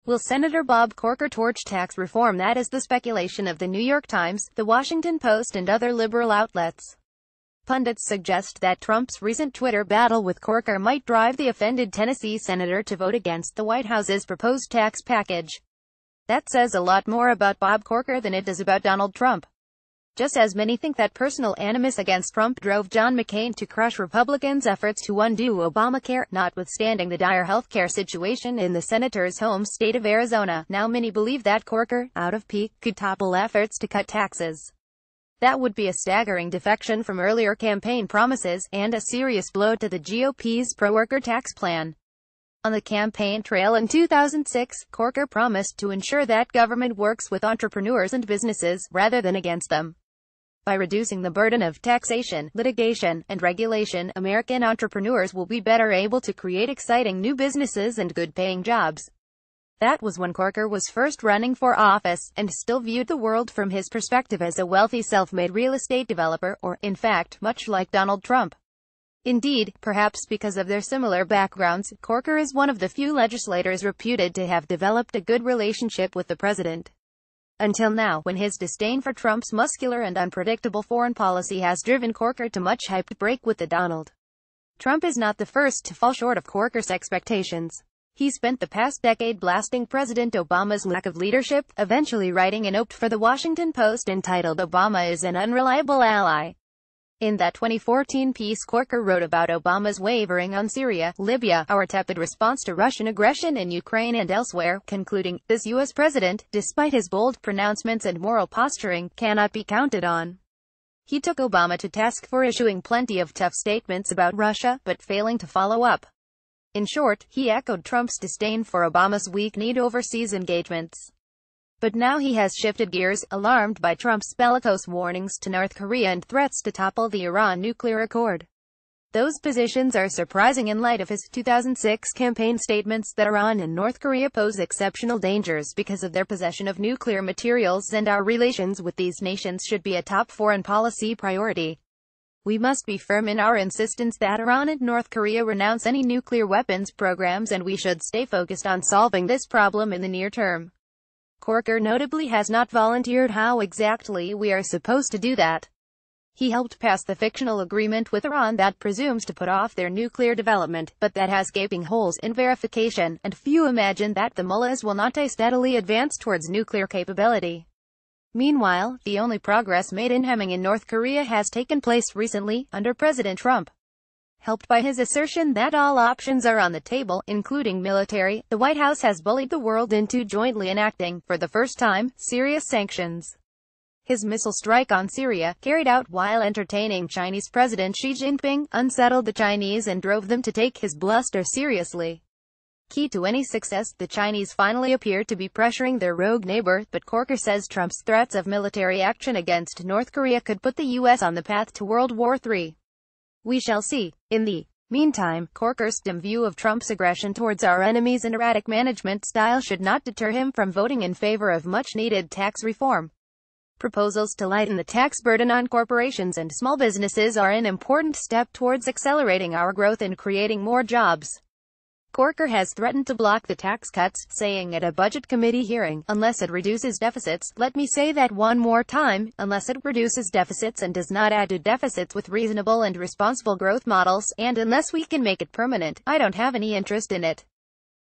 Will Senator Bob Corker torch tax reform? That is the speculation of the New York Times, the Washington Post and other liberal outlets. Pundits suggest that Trump's recent Twitter battle with Corker might drive the offended Tennessee senator to vote against the White House's proposed tax package. That says a lot more about Bob Corker than it does about Donald Trump. Just as many think that personal animus against Trump drove John McCain to crush Republicans' efforts to undo Obamacare, notwithstanding the dire healthcare situation in the senator's home state of Arizona. Now many believe that Corker, out of pique, could topple efforts to cut taxes. That would be a staggering defection from earlier campaign promises, and a serious blow to the GOP's pro-worker tax plan. On the campaign trail in 2006, Corker promised to ensure that government works with entrepreneurs and businesses, rather than against them. By reducing the burden of taxation, litigation, and regulation, American entrepreneurs will be better able to create exciting new businesses and good-paying jobs. That was when Corker was first running for office, and still viewed the world from his perspective as a wealthy self-made real estate developer, or, in fact, much like Donald Trump. Indeed, perhaps because of their similar backgrounds, Corker is one of the few legislators reputed to have developed a good relationship with the president. Until now, when his disdain for Trump's muscular and unpredictable foreign policy has driven Corker to much hyped break with the Donald Trump is not the first to fall short of Corker's expectations. He spent the past decade blasting President Obama's lack of leadership, eventually writing an op-ed for the Washington Post entitled "Obama is an Unreliable Ally." In that 2014 piece, Corker wrote about Obama's wavering on Syria, Libya, our tepid response to Russian aggression in Ukraine and elsewhere, concluding, "This U.S. president, despite his bold pronouncements and moral posturing, cannot be counted on." He took Obama to task for issuing plenty of tough statements about Russia, but failing to follow up. In short, he echoed Trump's disdain for Obama's weak-kneed overseas engagements. But now he has shifted gears, alarmed by Trump's bellicose warnings to North Korea and threats to topple the Iran nuclear accord. Those positions are surprising in light of his 2006 campaign statements that Iran and North Korea pose exceptional dangers because of their possession of nuclear materials, and our relations with these nations should be a top foreign policy priority. We must be firm in our insistence that Iran and North Korea renounce any nuclear weapons programs, and we should stay focused on solving this problem in the near term. Corker notably has not volunteered how exactly we are supposed to do that. He helped pass the fictional agreement with Iran that presumes to put off their nuclear development, but that has gaping holes in verification, and few imagine that the mullahs will not steadily advance towards nuclear capability. Meanwhile, the only progress made in hemming in North Korea has taken place recently, under President Trump. Helped by his assertion that all options are on the table, including military, the White House has bullied the world into jointly enacting, for the first time, serious sanctions. His missile strike on Syria, carried out while entertaining Chinese President Xi Jinping, unsettled the Chinese and drove them to take his bluster seriously. Key to any success, the Chinese finally appear to be pressuring their rogue neighbor, but Corker says Trump's threats of military action against North Korea could put the U.S. on the path to World War III. We shall see. In the meantime, Corker's dim view of Trump's aggression towards our enemies and erratic management style should not deter him from voting in favor of much-needed tax reform. Proposals to lighten the tax burden on corporations and small businesses are an important step towards accelerating our growth and creating more jobs. Corker has threatened to block the tax cuts, saying at a budget committee hearing, "Unless it reduces deficits," let me say that one more time, unless it reduces deficits and does not add to deficits with reasonable and responsible growth models, and unless we can make it permanent, I don't have any interest in it.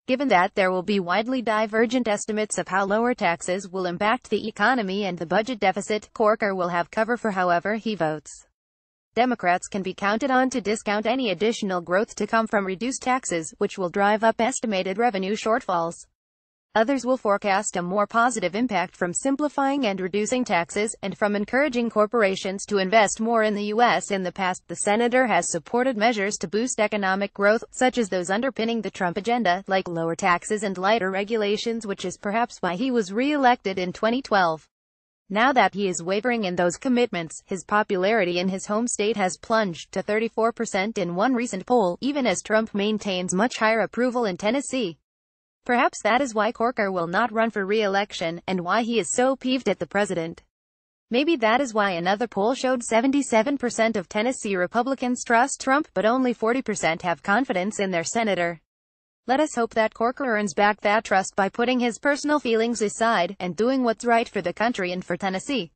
Given that there will be widely divergent estimates of how lower taxes will impact the economy and the budget deficit, Corker will have cover for however he votes. Democrats can be counted on to discount any additional growth to come from reduced taxes, which will drive up estimated revenue shortfalls. Others will forecast a more positive impact from simplifying and reducing taxes, and from encouraging corporations to invest more in the U.S. In the past, the senator has supported measures to boost economic growth, such as those underpinning the Trump agenda, like lower taxes and lighter regulations, which is perhaps why he was re-elected in 2012. Now that he is wavering in those commitments, his popularity in his home state has plunged to 34% in one recent poll, even as Trump maintains much higher approval in Tennessee. Perhaps that is why Corker will not run for re-election, and why he is so peeved at the president. Maybe that is why another poll showed 77% of Tennessee Republicans trust Trump, but only 40% have confidence in their senator. Let us hope that Corker earns back that trust by putting his personal feelings aside, and doing what's right for the country and for Tennessee.